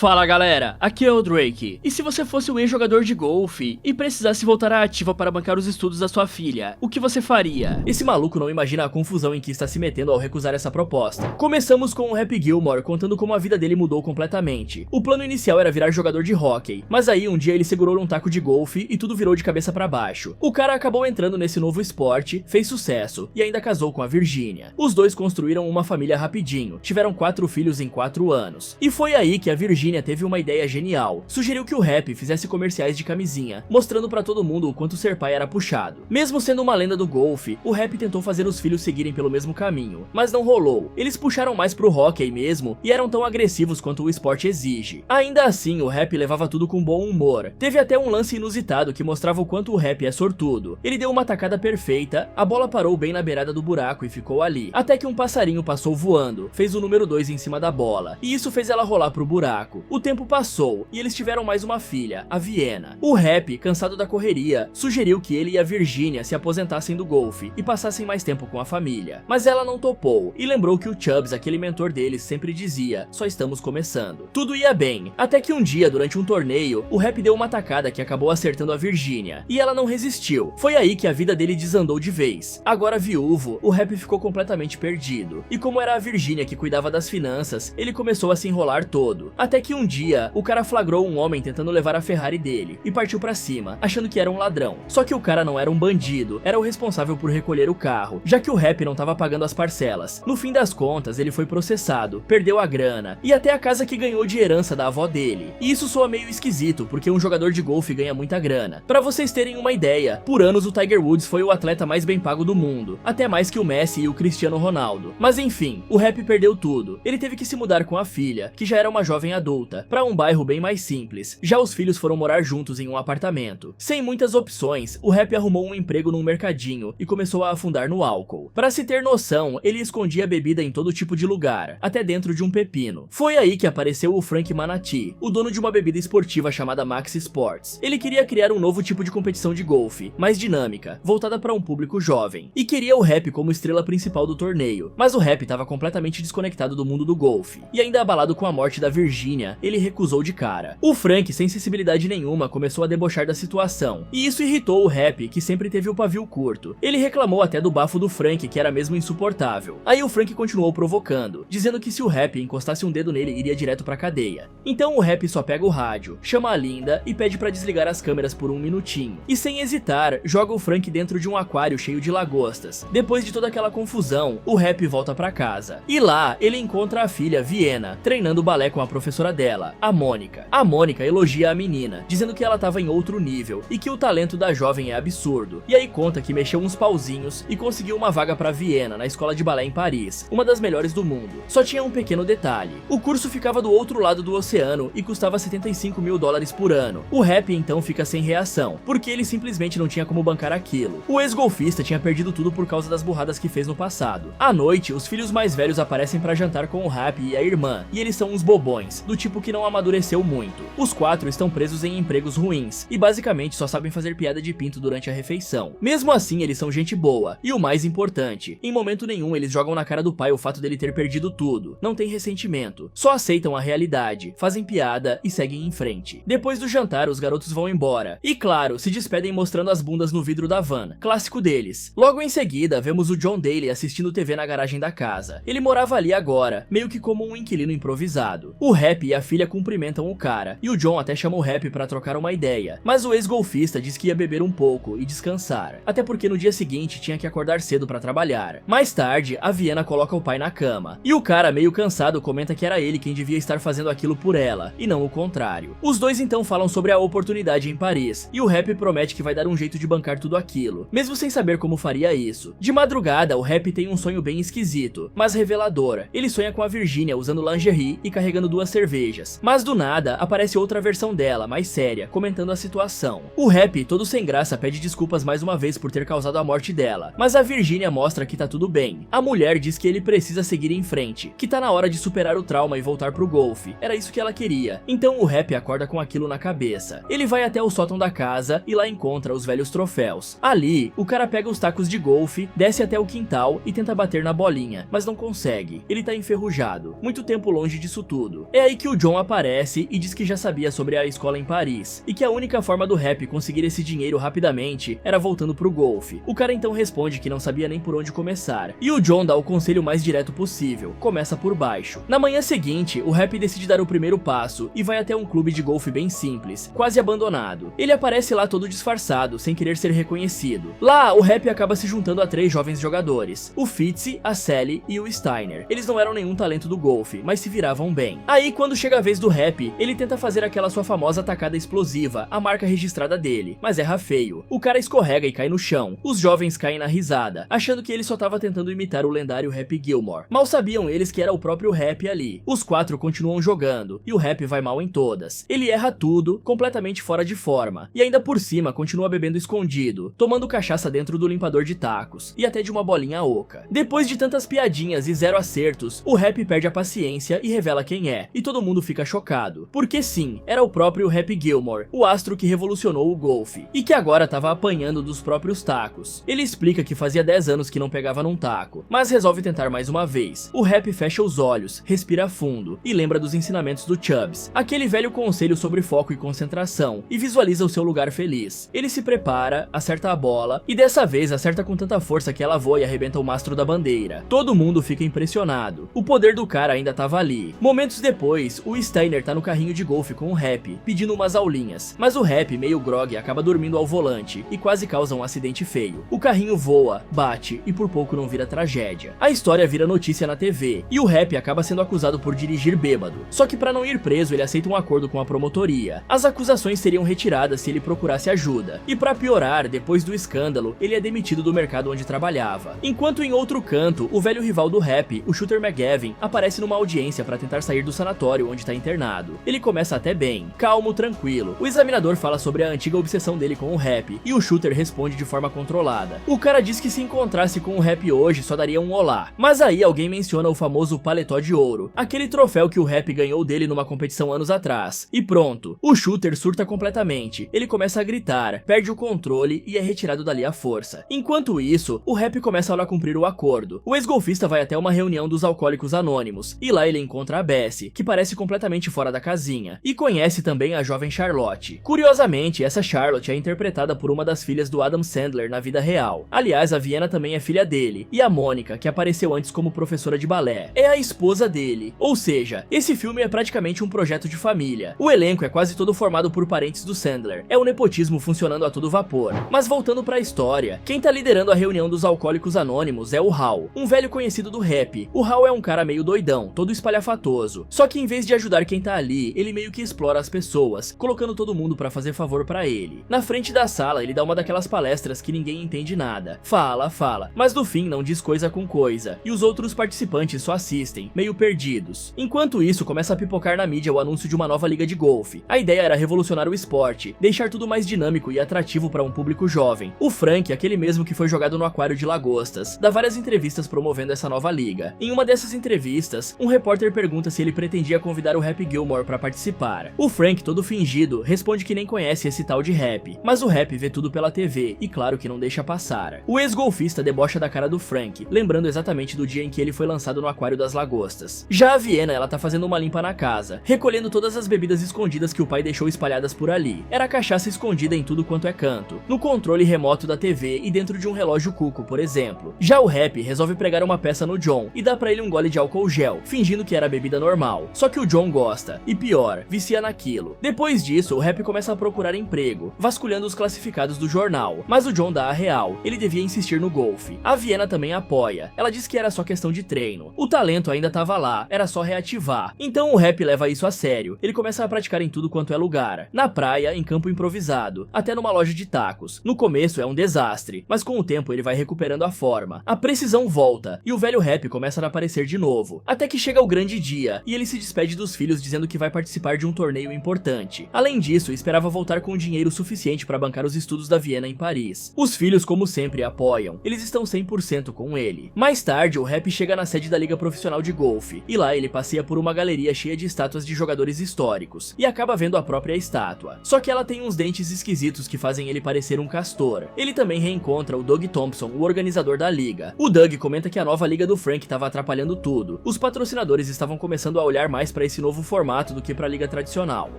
Fala galera, aqui é o Drake. E se você fosse um ex-jogador de golfe e precisasse voltar à ativa para bancar os estudos da sua filha, o que você faria? Esse maluco não imagina a confusão em que está se metendo ao recusar essa proposta. Começamos com o Happy Gilmore contando como a vida dele mudou completamente. O plano inicial era virar jogador de hóquei, mas aí um dia ele segurou um taco de golfe e tudo virou de cabeça para baixo. O cara acabou entrando nesse novo esporte, fez sucesso e ainda casou com a Virginia. Os dois construíram uma família rapidinho, tiveram 4 filhos em 4 anos. E foi aí que a Virginia teve uma ideia genial. Sugeriu que o Happy fizesse comerciais de camisinha, mostrando pra todo mundo o quanto ser pai era puxado. Mesmo sendo uma lenda do golfe, o Happy tentou fazer os filhos seguirem pelo mesmo caminho, mas não rolou. Eles puxaram mais pro hóquei mesmo e eram tão agressivos quanto o esporte exige. Ainda assim, o Happy levava tudo com bom humor. Teve até um lance inusitado que mostrava o quanto o Happy é sortudo. Ele deu uma tacada perfeita, a bola parou bem na beirada do buraco e ficou ali. Até que um passarinho passou voando, fez o número 2 em cima da bola, e isso fez ela rolar pro buraco. O tempo passou e eles tiveram mais uma filha, a Vienna. O Happy, cansado da correria, sugeriu que ele e a Virginia se aposentassem do golfe e passassem mais tempo com a família. Mas ela não topou e lembrou que o Chubbs, aquele mentor deles, sempre dizia: só estamos começando. Tudo ia bem, até que um dia, durante um torneio, o Happy deu uma tacada que acabou acertando a Virginia, e ela não resistiu. Foi aí que a vida dele desandou de vez. Agora viúvo, o Happy ficou completamente perdido. E como era a Virginia que cuidava das finanças, ele começou a se enrolar todo. Até que um dia, o cara flagrou um homem tentando levar a Ferrari dele e partiu pra cima, achando que era um ladrão. Só que o cara não era um bandido, era o responsável por recolher o carro, já que o Happy não tava pagando as parcelas. No fim das contas, ele foi processado, perdeu a grana e até a casa que ganhou de herança da avó dele. E isso soa meio esquisito, porque um jogador de golfe ganha muita grana. Pra vocês terem uma ideia, por anos o Tiger Woods foi o atleta mais bem pago do mundo, até mais que o Messi e o Cristiano Ronaldo. Mas enfim, o Happy perdeu tudo. Ele teve que se mudar com a filha, que já era uma jovem adulta, pra um bairro bem mais simples. Já os filhos foram morar juntos em um apartamento. Sem muitas opções, o Happy arrumou um emprego num mercadinho e começou a afundar no álcool. Pra se ter noção, ele escondia bebida em todo tipo de lugar, até dentro de um pepino. Foi aí que apareceu o Frank Manatee, o dono de uma bebida esportiva chamada Max Sports. Ele queria criar um novo tipo de competição de golfe, mais dinâmica, voltada para um público jovem, e queria o Happy como estrela principal do torneio. Mas o Happy estava completamente desconectado do mundo do golfe, e ainda abalado com a morte da Virginia, ele recusou de cara. O Frank, sem sensibilidade nenhuma, começou a debochar da situação, e isso irritou o Happy, que sempre teve o pavio curto. Ele reclamou até do bafo do Frank, que era mesmo insuportável. Aí o Frank continuou provocando, dizendo que se o Happy encostasse um dedo nele, iria direto pra cadeia. Então o Happy só pega o rádio, chama a Linda e pede pra desligar as câmeras por um minutinho. E sem hesitar, joga o Frank dentro de um aquário cheio de lagostas. Depois de toda aquela confusão, o Happy volta pra casa. E lá, ele encontra a filha, Vienna, treinando balé com a professora dela, a Mônica. A Mônica elogia a menina, dizendo que ela tava em outro nível e que o talento da jovem é absurdo. E aí conta que mexeu uns pauzinhos e conseguiu uma vaga pra Vienna na escola de balé em Paris, uma das melhores do mundo. Só tinha um pequeno detalhe: o curso ficava do outro lado do oceano e custava $75 mil por ano. O Happy então fica sem reação, porque ele simplesmente não tinha como bancar aquilo. O ex-golfista tinha perdido tudo por causa das burradas que fez no passado. À noite, os filhos mais velhos aparecem pra jantar com o Happy e a irmã, e eles são uns bobões, do tipo que não amadureceu muito. Os 4 estão presos em empregos ruins, e basicamente só sabem fazer piada de pinto durante a refeição. Mesmo assim, eles são gente boa, e o mais importante, em momento nenhum eles jogam na cara do pai o fato dele ter perdido tudo. Não tem ressentimento, só aceitam a realidade, fazem piada e seguem em frente. Depois do jantar, os garotos vão embora, e claro, se despedem mostrando as bundas no vidro da van, clássico deles. Logo em seguida, vemos o John Daly assistindo TV na garagem da casa. Ele morava ali agora, meio que como um inquilino improvisado. O Happy e a filha cumprimentam o cara, e o John até chama o Happy pra trocar uma ideia, mas o ex-golfista diz que ia beber um pouco e descansar, até porque no dia seguinte tinha que acordar cedo pra trabalhar. Mais tarde, a Vienna coloca o pai na cama, e o cara, meio cansado, comenta que era ele quem devia estar fazendo aquilo por ela, e não o contrário. Os dois então falam sobre a oportunidade em Paris, e o Happy promete que vai dar um jeito de bancar tudo aquilo, mesmo sem saber como faria isso. De madrugada, o Happy tem um sonho bem esquisito, mas revelador. Ele sonha com a Virginia usando lingerie e carregando 2 cervejas, mas do nada aparece outra versão dela, mais séria, comentando a situação. O Happy, todo sem graça, pede desculpas mais uma vez por ter causado a morte dela, mas a Virginia mostra que tá tudo bem. A mulher diz que ele precisa seguir em frente, que tá na hora de superar o trauma e voltar pro golfe. Era isso que ela queria. Então o Happy acorda com aquilo na cabeça. Ele vai até o sótão da casa e lá encontra os velhos troféus. Ali, o cara pega os tacos de golfe, desce até o quintal e tenta bater na bolinha, mas não consegue. Ele tá enferrujado, muito tempo longe disso tudo. É aí que o John aparece e diz que já sabia sobre a escola em Paris, e que a única forma do Happy conseguir esse dinheiro rapidamente era voltando pro golfe. O cara então responde que não sabia nem por onde começar, e o John dá o conselho mais direto possível: começa por baixo. Na manhã seguinte, o Happy decide dar o primeiro passo e vai até um clube de golfe bem simples, quase abandonado. Ele aparece lá todo disfarçado, sem querer ser reconhecido. Lá, o Happy acaba se juntando a 3 jovens jogadores: o Fitzy, a Sally e o Steiner. Eles não eram nenhum talento do golfe, mas se viravam bem. Aí, quando chega a vez do Happy, ele tenta fazer aquela sua famosa tacada explosiva, a marca registrada dele, mas erra feio. O cara escorrega e cai no chão. Os jovens caem na risada, achando que ele só tava tentando imitar o lendário Happy Gilmore. Mal sabiam eles que era o próprio Happy ali. Os 4 continuam jogando, e o Happy vai mal em todas. Ele erra tudo, completamente fora de forma, e ainda por cima continua bebendo escondido, tomando cachaça dentro do limpador de tacos, e até de uma bolinha oca. Depois de tantas piadinhas e 0 acertos, o Happy perde a paciência e revela quem é, e todo mundo fica chocado. Porque sim, era o próprio Happy Gilmore, o astro que revolucionou o golfe, e que agora tava apanhando dos próprios tacos. Ele explica que fazia 10 anos que não pegava num taco, mas resolve tentar mais uma vez. O Happy fecha os olhos, respira fundo, e lembra dos ensinamentos do Chubbs, aquele velho conselho sobre foco e concentração, e visualiza o seu lugar feliz. Ele se prepara, acerta a bola, e dessa vez acerta com tanta força que ela voa e arrebenta o mastro da bandeira. Todo mundo fica impressionado. O poder do cara ainda tava ali. Momentos depois, o Steiner tá no carrinho de golfe com o Happy, pedindo umas aulinhas, mas o Happy, meio grog, acaba dormindo ao volante e quase causa um acidente feio. O carrinho voa, bate e por pouco não vira tragédia. A história vira notícia na TV, e o Happy acaba sendo acusado por dirigir bêbado. Só que para não ir preso, ele aceita um acordo com a promotoria. As acusações seriam retiradas se ele procurasse ajuda. E para piorar, depois do escândalo, ele é demitido do mercado onde trabalhava. Enquanto em outro canto, o velho rival do Happy, o Shooter McGavin, aparece numa audiência para tentar sair do sanatório onde está internado. Ele começa até bem, calmo, tranquilo. O examinador fala sobre a antiga obsessão dele com o Happy, e o Shooter responde de forma controlada. O cara diz que se encontrasse com o Happy hoje, só daria um olá. Mas aí alguém menciona o famoso paletó de ouro, aquele troféu que o Happy ganhou dele numa competição anos atrás. E pronto, o Shooter surta completamente. Ele começa a gritar, perde o controle e é retirado dali à força. Enquanto isso, o Happy começa a cumprir o acordo. O ex-golfista vai até uma reunião dos Alcoólicos Anônimos, e lá ele encontra a Bessie, que parece completamente fora da casinha, e conhece também a jovem Charlotte. Curiosamente, essa Charlotte é interpretada por uma das filhas do Adam Sandler na vida real. Aliás, a Vienna também é filha dele, e a Mônica, que apareceu antes como professora de balé, é a esposa dele. Ou seja, esse filme é praticamente um projeto de família. O elenco é quase todo formado por parentes do Sandler. É o nepotismo funcionando a todo vapor. Mas voltando pra história, quem tá liderando a reunião dos Alcoólicos Anônimos é o Hal, um velho conhecido do Happy. O Hal é um cara meio doidão, todo espalhafatoso. Só que em vez de ajudar quem tá ali, ele meio que explora as pessoas, colocando todo mundo pra fazer favor pra ele. Na frente da sala, ele dá uma daquelas palestras que ninguém entende nada. Fala, mas no fim não diz coisa com coisa, e os outros participantes só assistem, meio perdidos. Enquanto isso, começa a pipocar na mídia o anúncio de uma nova liga de golfe. A ideia era revolucionar o esporte, deixar tudo mais dinâmico e atrativo para um público jovem. O Frank, aquele mesmo que foi jogado no aquário de lagostas, dá várias entrevistas promovendo essa nova liga. Em uma dessas entrevistas, um repórter pergunta se ele pretendia convidar o Happy Gilmore para participar. O Frank, todo fingido, responde que nem conhece esse tal de Happy, mas o Happy vê tudo pela TV e claro que não deixa passar. O ex-golfista debocha da cara do Frank, lembrando exatamente do dia em que ele foi lançado no aquário das lagostas. Já a Vienna, ela tá fazendo uma limpa na casa, recolhendo todas as bebidas escondidas que o pai deixou espalhadas por ali. Era cachaça escondida em tudo quanto é canto, no controle remoto da TV e dentro de um relógio cuco, por exemplo. Já o Happy resolve pregar uma peça no John e dá pra ele um gole de álcool gel, fingindo que era bebida normal. Só que o John gosta, e pior, vicia naquilo. Depois disso, o Happy começa a procurar emprego, vasculhando os classificados do jornal, mas o John dá a real, ele devia insistir no golfe. A Vienna também apoia, ela diz que era só questão de treino. O talento ainda tava lá, era só reativar. Então o Happy leva isso a sério, ele começa a praticar em tudo quanto é lugar. Na praia, em campo improvisado, até numa loja de tacos. No começo é um desastre, mas com o tempo ele vai recuperando a forma. A precisão volta, e o velho Happy começa a aparecer de novo. Até que chega o grande dia, e ele se despede dos filhos dizendo que vai participar de um torneio importante. Além disso, esperava voltar com dinheiro suficiente para bancar os estudos da Vienna em Paris. Os filhos, como sempre, apoiam. Eles estão 100% com ele. Mais tarde, o Happy chega na sede da Liga Profissional de Golfe, e lá ele passeia por uma galeria cheia de estátuas de jogadores históricos, e acaba vendo a própria estátua. Só que ela tem uns dentes esquisitos que fazem ele parecer um castor. Ele também reencontra o Doug Thompson, o organizador da liga. O Doug comenta que a nova liga do Frank estava atrapalhando tudo. Os patrocinadores estavam começando a olhar mais para pra esse novo formato do que pra liga tradicional.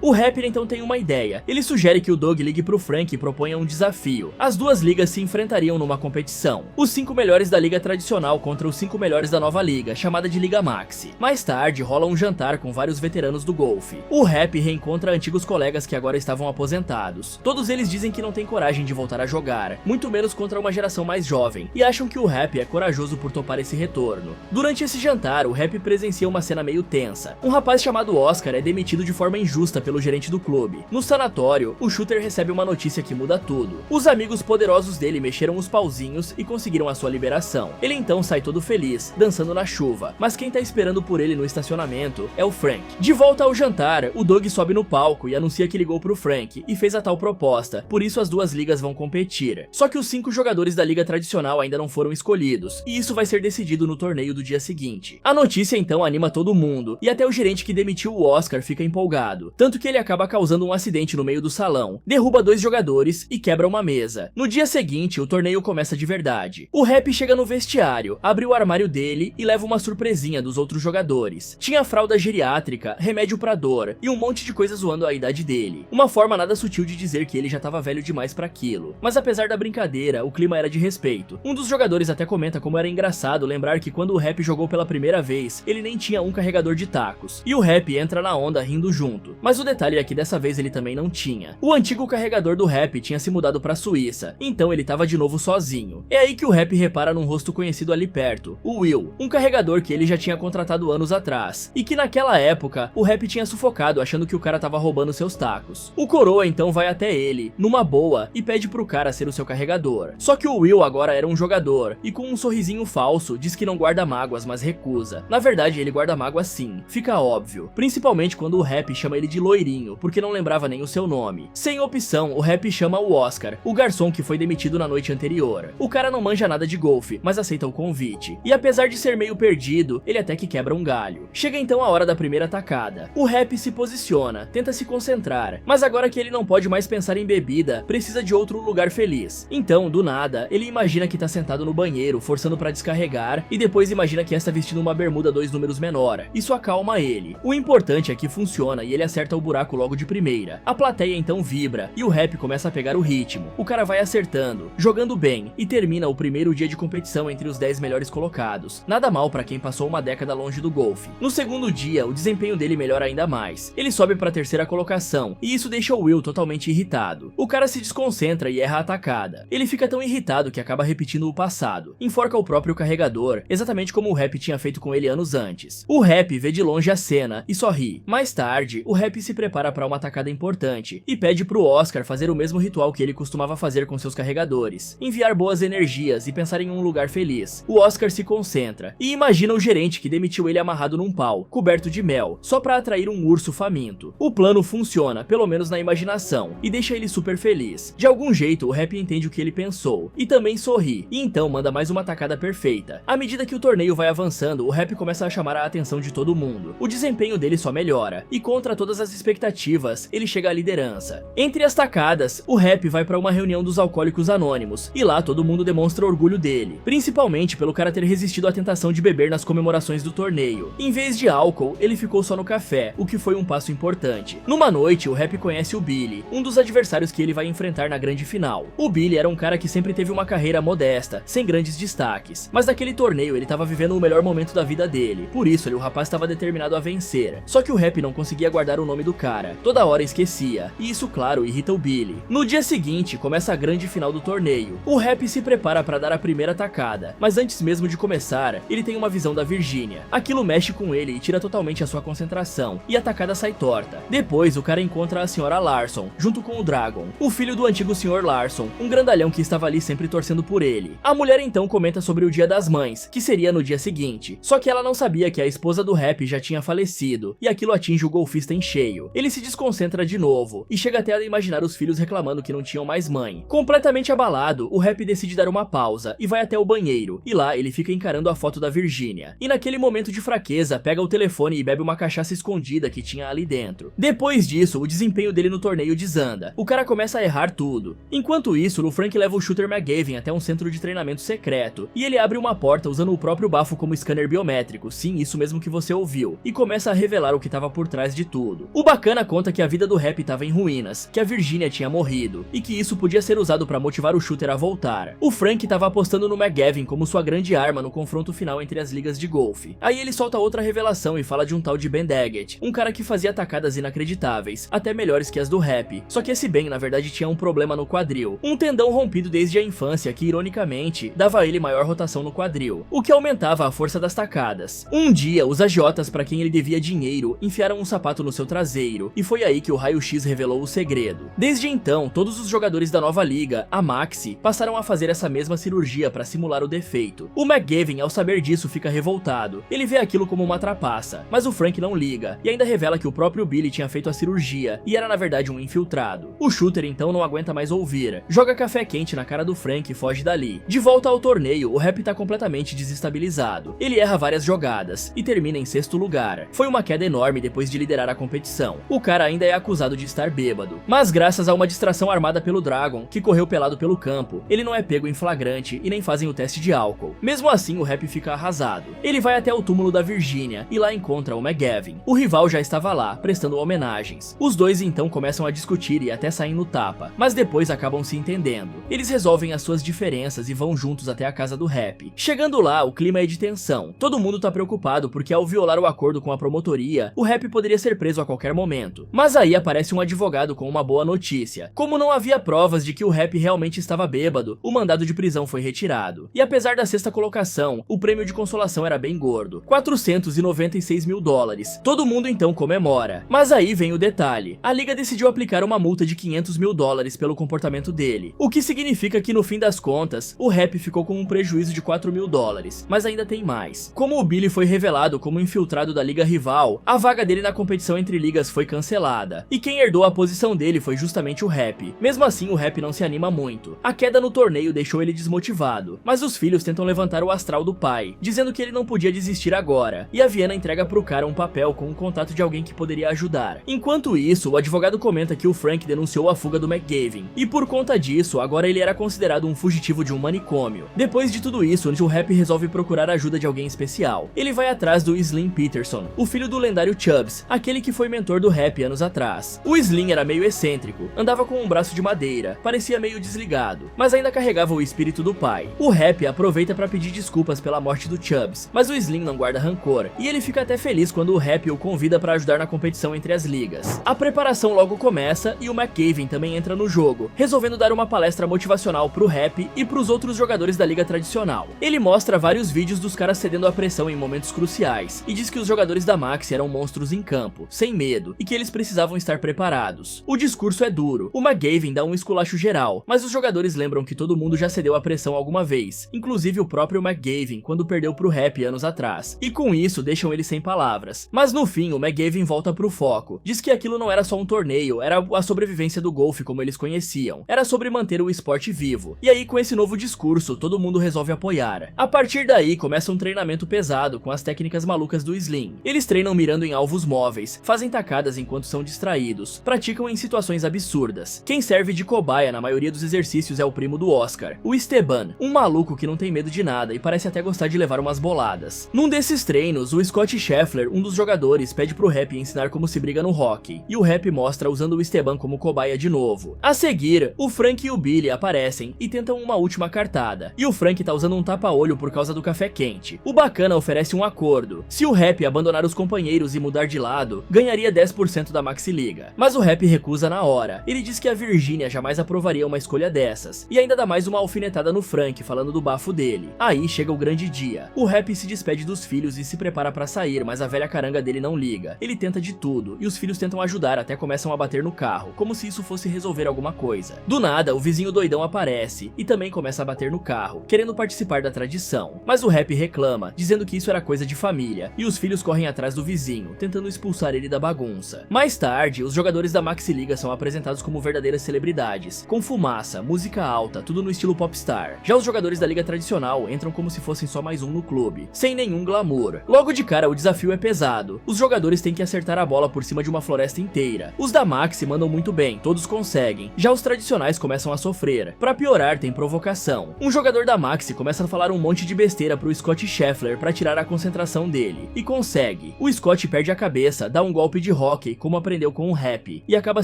O Happy então tem uma ideia. Ele sugere que o Doug ligue pro Frank e proponha um desafio. As duas ligas se enfrentariam numa competição. Os 5 melhores da liga tradicional contra os 5 melhores da nova liga, chamada de Liga Maxi. Mais tarde, rola um jantar com vários veteranos do golfe. O Happy reencontra antigos colegas que agora estavam aposentados. Todos eles dizem que não têm coragem de voltar a jogar, muito menos contra uma geração mais jovem, e acham que o Happy é corajoso por topar esse retorno. Durante esse jantar, o Happy presencia uma cena meio tensa. Um rapaz chamado Oscar é demitido de forma injusta pelo gerente do clube. No sanatório, o shooter recebe uma notícia que muda tudo. Os amigos poderosos dele mexeram os pauzinhos e conseguiram a sua liberação. Ele então sai todo feliz, dançando na chuva, mas quem tá esperando por ele no estacionamento é o Frank. De volta ao jantar, o Doug sobe no palco e anuncia que ligou pro Frank e fez a tal proposta, por isso as duas ligas vão competir. Só que os 5 jogadores da liga tradicional ainda não foram escolhidos, e isso vai ser decidido no torneio do dia seguinte. A notícia então anima todo mundo, e até o gerente que demitiu o Oscar fica empolgado, tanto que ele acaba causando um acidente no meio do salão, derruba 2 jogadores e quebra uma mesa. No dia seguinte, o torneio começa de verdade. O Happy chega no vestiário, abre o armário dele e leva uma surpresinha dos outros jogadores. Tinha fralda geriátrica, remédio pra dor e um monte de coisa zoando a idade dele. Uma forma nada sutil de dizer que ele já tava velho demais pra aquilo. Mas apesar da brincadeira, o clima era de respeito. Um dos jogadores até comenta como era engraçado lembrar que quando o Happy jogou pela primeira vez, ele nem tinha um carregador de tacos. E o Happy entra na onda rindo junto. Mas o detalhe é que dessa vez ele também não tinha. O antigo carregador do Happy tinha se mudado pra Suíça, então ele tava de novo sozinho. É aí que o Happy repara num rosto conhecido ali perto, o Will, um carregador que ele já tinha contratado anos atrás, e que naquela época o Happy tinha sufocado achando que o cara tava roubando seus tacos. O coroa então vai até ele, numa boa, e pede pro cara ser o seu carregador. Só que o Will agora era um jogador, e com um sorrisinho falso diz que não guarda mágoas, mas recusa. Na verdade ele guarda mágoas sim, fica óbvio, principalmente quando o Happy chama ele de loirinho, porque não lembrava nem o seu nome. Sem opção, o Happy chama o Oscar, o garçom que foi demitido na noite anterior. O cara não manja nada de golfe, mas aceita o convite, e apesar de ser meio perdido, ele até que quebra um galho. Chega então a hora da primeira tacada. O Happy se posiciona, tenta se concentrar, mas agora que ele não pode mais pensar em bebida, precisa de outro lugar feliz. Então, do nada, ele imagina que tá sentado no banheiro, forçando pra descarregar, e depois imagina que está vestindo uma bermuda 2 números menor. Isso acalma ele. O importante é que funciona e ele acerta o buraco logo de primeira. A plateia então vibra, e o Happy começa a pegar o ritmo. O cara vai acertando, jogando bem, e termina o primeiro dia de competição entre os 10 melhores colocados. Nada mal pra quem passou uma década longe do golfe. No segundo dia, o desempenho dele melhora ainda mais. Ele sobe pra terceira colocação, e isso deixa o Will totalmente irritado. O cara se desconcentra e erra a tacada. Ele fica tão irritado que acaba repetindo o passado. Enforca o próprio carregador, exatamente como o Happy tinha feito com ele anos antes. O Happy vê de longe a cena e só ri. Mais tarde, o Happy se prepara pra uma tacada importante e pede pro Oscar fazer o mesmo ritual que ele costumava fazer com seus carregadores. Enviar boas energias e pensar em um lugar feliz. O Oscar se concentra e imagina o gerente que demitiu ele amarrado num pau, coberto de mel, só pra atrair um urso faminto. O plano funciona, pelo menos na imaginação, e deixa ele super feliz. De algum jeito, o Happy entende o que ele pensou, e também sorri, e então manda mais uma tacada perfeita. À medida que o torneio vai avançando, o Happy começa a chamar a atenção de todo mundo. O desempenho dele só melhora, e contra todas as expectativas, ele chega à liderança. Entre as tacadas, o Happy vai pra uma reunião dos alcoólicos anônimos, e lá todo mundo demonstra orgulho dele, principalmente pelo cara ter resistido à tentação de beber nas comemorações do torneio. Em vez de álcool, ele ficou só no café, o que foi um passo importante. Numa noite, o Happy conhece o Billy, um dos adversários que ele vai enfrentar na grande final. O Billy era um cara que sempre teve uma carreira modesta, sem grandes destaques, mas naquele torneio ele tava vivendo o melhor momento da vida dele, por isso o rapaz estava determinado a vencer. Só que o Happy não conseguia guardar o nome do cara, toda hora esquecia, e isso claro irrita o Billy. No dia seguinte, começa a grande final do torneio. O Happy se prepara para dar a primeira tacada, mas antes mesmo de começar, ele tem uma visão da Virginia. Aquilo mexe com ele e tira totalmente a sua concentração, e a tacada sai torta. Depois, o cara encontra a senhora Larson, junto com o Dragon, o filho do antigo Sr. Larson, um grandalhão que estava ali sempre torcendo por ele. A mulher então comenta sobre o Dia das Mães, que seria no dia seguinte, só que ela não sabia que a esposa do Happy já tinha falecido, e aquilo atinge o golfista em cheio. Ele se desconcentra de novo, e chega até a imaginar os filhos reclamando que não tinham mais mãe. Completamente abalado, o Happy decide dar uma pausa, e vai até o banheiro, e lá ele fica encarando a foto da Virginia. E naquele momento de fraqueza, pega o telefone e bebe uma cachaça escondida que tinha ali dentro. Depois disso, o desempenho dele no torneio desanda. O cara começa a errar tudo. Enquanto isso, o Frank leva o shooter McGavin até um centro de treinamento secreto, e ele abre uma porta usando o próprio bafo como scanner biométrico, sim, isso mesmo que você ouviu, e começa a revelar o que estava por trás de tudo. O Bacana conta que a vida do Rap estava em ruínas, que a Virginia tinha morrido, e que isso podia ser usado para motivar o Shooter a voltar. O Frank estava apostando no McGavin como sua grande arma no confronto final entre as ligas de golfe. Aí ele solta outra revelação e fala de um tal de Ben Daggett, um cara que fazia atacadas inacreditáveis, até melhores que as do Rap. Só que esse Ben na verdade tinha um problema no quadril, um tendão rompido desde a infância que ironicamente dava a ele maior rotação no quadril, o que aumentava a força das tacadas. Um dia, os agiotas para quem ele devia dinheiro enfiaram um sapato no seu traseiro, e foi aí que o raio-x revelou o segredo. Desde então, todos os jogadores da nova liga, a Maxi, passaram a fazer essa mesma cirurgia para simular o defeito. O McGavin, ao saber disso, fica revoltado. Ele vê aquilo como uma trapaça, mas o Frank não liga, e ainda revela que o próprio Billy tinha feito a cirurgia, e era na verdade um infiltrado. O Shooter então não aguenta mais ouvir, joga café quente na cara do Frank e foge dali. De volta ao torneio, o Rap tá completamente desestabilizado. Ele erra várias jogadas, e termina em 6º lugar. Foi uma queda enorme depois de liderar a competição. O cara ainda é acusado de estar bêbado, mas graças a uma distração armada pelo Dragon, que correu pelado pelo campo, ele não é pego em flagrante e nem fazem o teste de álcool. Mesmo assim, o Rap fica arrasado. Ele vai até o túmulo da Virginia e lá encontra o McGavin. O rival já estava lá, prestando homenagens. Os dois então começam a discutir e até saem no tapa, mas depois acabam se entendendo. Eles resolvem as suas diferenças e vão juntos até a casa do Rap. Chegando lá, o clima é de tensão. Todo mundo tá preocupado porque ao violar o acordo com a promotoria, o Rap poderia ser preso a qualquer momento. Mas aí aparece um advogado com uma boa notícia. Como não havia provas de que o Rap realmente estava bêbado, o mandado de prisão foi retirado. E apesar da 6ª colocação, o prêmio de consolação era bem gordo, 496 mil dólares. Todo mundo então comemora. Mas aí vem o detalhe. A liga decidiu aplicar uma multa de 500 mil dólares pelo comportamento dele, o que significa que no fim das contas, o Rap ficou com um prejuízo de 4 mil dólares. Mas ainda tem mais. Como o Billy foi revelado como infiltrado da liga rival, a vaga dele na competição entre ligas foi cancelada, e quem herdou a posição dele foi justamente o Rap. Mesmo assim, o Rap não se anima muito. A queda no torneio deixou ele desmotivado, mas os filhos tentam levantar o astral do pai, dizendo que ele não podia desistir agora, e a Vienna entrega pro cara um papel com um contato de alguém que poderia ajudar. Enquanto isso, o advogado comenta que o Frank denunciou a fuga do McGavin, e por conta disso, agora ele era considerado um fugitivo de um manicômio. Depois de tudo isso, o Rap resolve procurar a ajuda de alguém especial. Ele vai atrás do Slim Peterson, o filho do lendário Chubbs, aquele que foi mentor do Rap anos atrás. O Slim era meio excêntrico, andava com um braço de madeira, parecia meio desligado, mas ainda carregava o espírito do pai. O Rap aproveita para pedir desculpas pela morte do Chubbs, mas o Slim não guarda rancor, e ele fica até feliz quando o Rap o convida para ajudar na competição entre as ligas. A preparação logo começa e o McGavin também entra no jogo, resolvendo dar uma palestra motivacional pro Rap e pros outros jogadores da liga tradicional. Ele mostra vários vídeos dos caras cedendo à pressão em momentos cruciais, e diz que os jogadores da Maxi eram monstros em campo, sem medo, e que eles precisavam estar preparados. O discurso é duro, o McGavin dá um esculacho geral, mas os jogadores lembram que todo mundo já cedeu à pressão alguma vez, inclusive o próprio McGavin quando perdeu pro Rap anos atrás, e com isso deixam ele sem palavras. Mas no fim, o McGavin volta pro foco, diz que aquilo não era só um torneio, era a sobrevivência do golfe como eles conheciam, era sobre manter o esporte vivo. E aí com esse novo discurso, todo mundo resolve apoiar. A partir daí, começa um treinamento pesado com as técnicas malucas do Slim. Eles treinam mirando em alvos móveis, fazem tacadas enquanto são distraídos, praticam em situações absurdas. Quem serve de cobaia na maioria dos exercícios é o primo do Oscar, o Esteban, um maluco que não tem medo de nada e parece até gostar de levar umas boladas. Num desses treinos, o Scott Scheffler, um dos jogadores, pede pro Rap ensinar como se briga no hockey, e o Rap mostra usando o Esteban como cobaia de novo. A seguir, o Frank e o Billy aparecem e tentam uma última cartada, e o Frank tá usando um tapa-olho por causa do café quente. O Bacana oferece um acordo: se o Rap abandonar os companheiros e mudar de lado, ganharia 10% da Maxi Liga. Mas o Rap recusa na hora. Ele diz que a Virginia jamais aprovaria uma escolha dessas, e ainda dá mais uma alfinetada no Frank, falando do bafo dele. Aí chega o grande dia. O Rap se despede dos filhos e se prepara pra sair, mas a velha caranga dele não liga. Ele tenta de tudo, e os filhos tentam ajudar, até começam a bater no carro, como se isso fosse resolver alguma coisa. Do nada, o vizinho doidão aparece, e também começa a bater no carro, querendo participar da tradição. Mas o Rap reclama, dizendo que isso era coisa de família, e os filhos correm atrás do vizinho, tentando expulsar ele da bagunça. Mais tarde, os jogadores da Maxi Liga são apresentados como verdadeiras celebridades, com fumaça, música alta, tudo no estilo popstar. Já os jogadores da liga tradicional entram como se fossem só mais um no clube, sem nenhum glamour. Logo de cara, o desafio é pesado. Os jogadores têm que acertar a bola por cima de uma floresta inteira. Os da Maxi mandam muito bem, todos conseguem. Já os tradicionais começam a sofrer. Pra piorar, tem provocação. Um jogador da Maxi começa a falar um monte de besteira pro Scott Scheffler pra tirar a concentração dele, e consegue. consegue. O Scott perde a cabeça, dá um golpe de hóquei como aprendeu com o Happy e acaba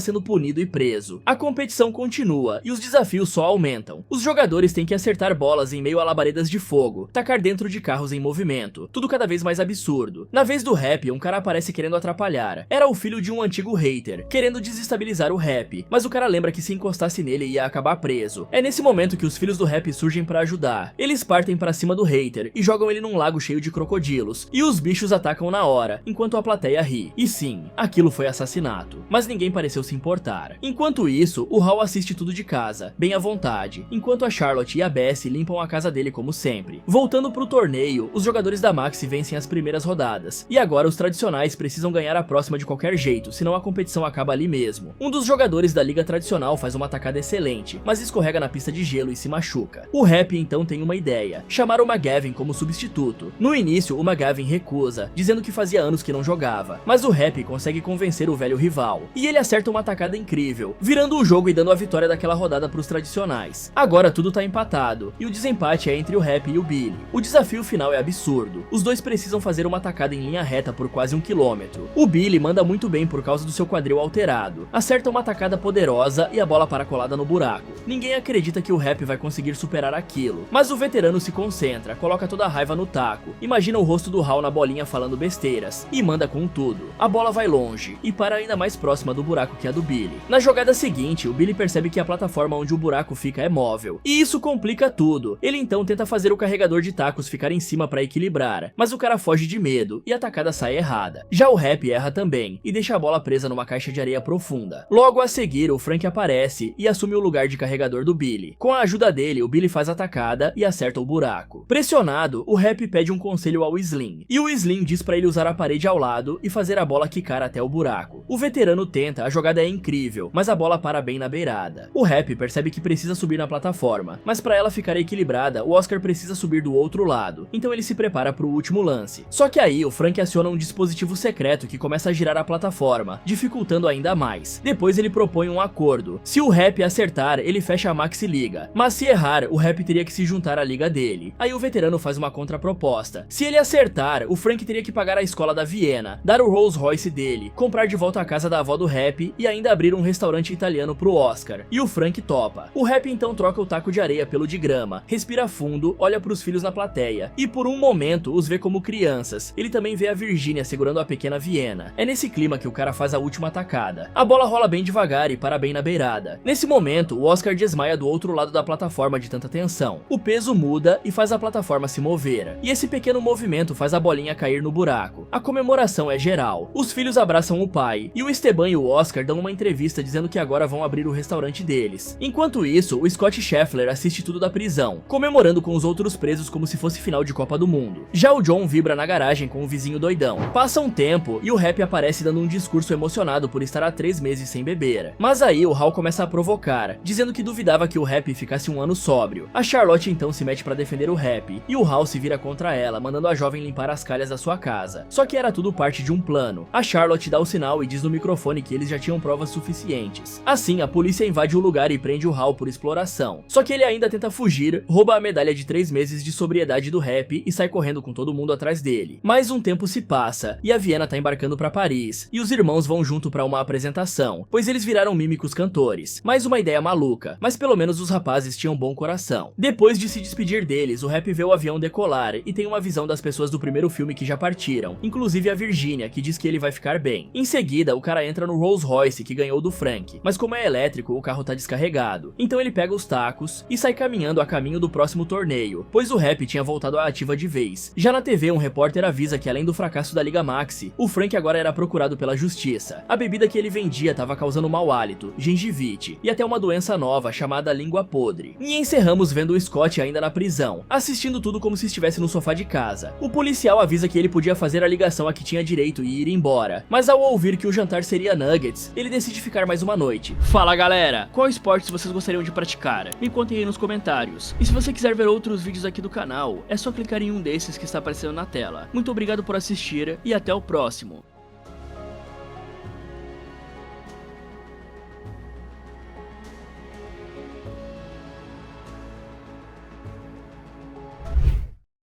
sendo punido e preso. A competição continua e os desafios só aumentam. Os jogadores têm que acertar bolas em meio a labaredas de fogo, tacar dentro de carros em movimento, tudo cada vez mais absurdo. Na vez do Happy, um cara aparece querendo atrapalhar. Era o filho de um antigo hater, querendo desestabilizar o Happy, mas o cara lembra que se encostasse nele ia acabar preso. É nesse momento que os filhos do Happy surgem pra ajudar. Eles partem pra cima do hater e jogam ele num lago cheio de crocodilos, e os bichos atacam na hora, enquanto a plateia ri. E sim, aquilo foi assassinato, mas ninguém pareceu se importar. Enquanto isso, o Hal assiste tudo de casa, bem à vontade, enquanto a Charlotte e a Bessie limpam a casa dele como sempre. Voltando pro torneio, os jogadores da Maxi vencem as primeiras rodadas, e agora os tradicionais precisam ganhar a próxima de qualquer jeito, senão a competição acaba ali mesmo. Um dos jogadores da liga tradicional faz uma tacada excelente, mas escorrega na pista de gelo e se machuca. O Happy então tem uma ideia, chamar o McGavin como substituto. No início, o McGavin recusa, dizendo que fazia anos que não jogava, mas o Happy consegue convencer o velho rival, e ele acerta uma tacada incrível, virando o jogo e dando a vitória daquela rodada pros tradicionais. Agora tudo tá empatado, e o desempate é entre o Happy e o Billy. O desafio final é absurdo, os dois precisam fazer uma tacada em linha reta por quase 1 quilômetro. O Billy manda muito bem por causa do seu quadril alterado, acerta uma tacada poderosa e a bola para colada no buraco. Ninguém acredita que o Happy vai conseguir superar aquilo, mas o veterano se concentra, coloca toda a raiva no taco, imagina o rosto do Hal na bolinha falando besteiras, e manda com tudo. A bola vai longe, e para ainda mais próxima do buraco que a do Billy. Na jogada seguinte, o Billy percebe que a plataforma onde o buraco fica é móvel, e isso complica tudo. Ele então tenta fazer o carregador de tacos ficar em cima para equilibrar, mas o cara foge de medo, e a tacada sai errada. Já o Happy erra também, e deixa a bola presa numa caixa de areia profunda. Logo a seguir, o Frank aparece e assume o lugar de carregador do Billy. Com a ajuda dele, o Billy faz a tacada e acerta o buraco. Pressionado, o Happy pede um conselho ao Slim, e o Slim diz para ele usar a parede ao lado e fazer a bola quicar até o buraco. O veterano tenta, a jogada é incrível, mas a bola para bem na beirada. O Happy percebe que precisa subir na plataforma, mas para ela ficar equilibrada, o Oscar precisa subir do outro lado, então ele se prepara para o último lance. Só que aí, o Frank aciona um dispositivo secreto que começa a girar a plataforma, dificultando ainda mais. Depois ele propõe um acordo. Se o Happy acertar, ele fecha a Maxi Liga, mas se errar, o Happy teria que se juntar à liga dele. Aí o veterano faz uma contraproposta. Se ele acertar, o Frank teria que pagar a escola da Viena, dar o Rolls Royce dele, comprar de volta a casa da avó do Happy e ainda abrir um restaurante italiano pro Oscar. E o Frank topa. O Happy então troca o taco de areia pelo de grama, respira fundo, olha pros filhos na plateia, e por um momento os vê como crianças. Ele também vê a Virginia segurando a pequena Viena. É nesse clima que o cara faz a última tacada. A bola rola bem devagar e para bem na beirada. Nesse momento, o Oscar desmaia do outro lado da plataforma de tanta tensão. O peso muda e faz a plataforma se mover, e esse pequeno movimento faz a bolinha cair no buraco. A comemoração é geral. Os filhos abraçam o pai, e o Esteban e o Oscar dão uma entrevista dizendo que agora vão abrir o restaurante deles. Enquanto isso, o Scott Scheffler assiste tudo da prisão, comemorando com os outros presos como se fosse final de Copa do Mundo. Já o John vibra na garagem com o vizinho doidão. Passa um tempo e o Happy aparece dando um discurso emocionado por estar há 3 meses sem beber. Mas aí o Hal começa a provocar, dizendo que duvidava que o Happy ficasse 1 ano sóbrio. A Charlotte então se mete pra defender o Happy, e o Hal se vira contra ela, mandando a jovem limpar as calhas da sua casa. Só que era tudo parte de um plano. A Charlotte dá o sinal e diz no microfone que eles já tinham provas suficientes. Assim, a polícia invade o lugar e prende o Hal por exploração. Só que ele ainda tenta fugir, rouba a medalha de 3 meses de sobriedade do Happy e sai correndo com todo mundo atrás dele. Mais um tempo se passa, e a Viena tá embarcando pra Paris, e os irmãos vão junto pra uma apresentação, pois eles viraram mímicos cantores. Mais uma ideia maluca, mas pelo menos os rapazes tinham bom coração. Depois de se despedir deles, o Happy vê o avião decolar e tem uma visão das pessoas do primeiro filme que já partiram, inclusive a Virginia, que diz que ele vai ficar bem. Em seguida, o cara entra no Rolls Royce que ganhou do Frank, mas como é elétrico, o carro tá descarregado. Então ele pega os tacos e sai caminhando a caminho do próximo torneio, pois o Happy tinha voltado à ativa de vez. Já na TV, um repórter avisa que além do fracasso da Liga Maxi, o Frank agora era procurado pela justiça. A bebida que ele vendia estava causando mau hálito, gengivite e até uma doença nova chamada língua podre. E encerramos vendo o Scott ainda na prisão, assistindo tudo como se estivesse no sofá de casa. O policial avisa que ele podia fazer a ligação a que tinha direito e ir embora, mas ao ouvir que o jantar seria nuggets, ele decide ficar mais uma noite. Fala galera, qual esportes vocês gostariam de praticar? Me contem aí nos comentários. E se você quiser ver outros vídeos aqui do canal, é só clicar em um desses que está aparecendo na tela. Muito obrigado por assistir e até o próximo.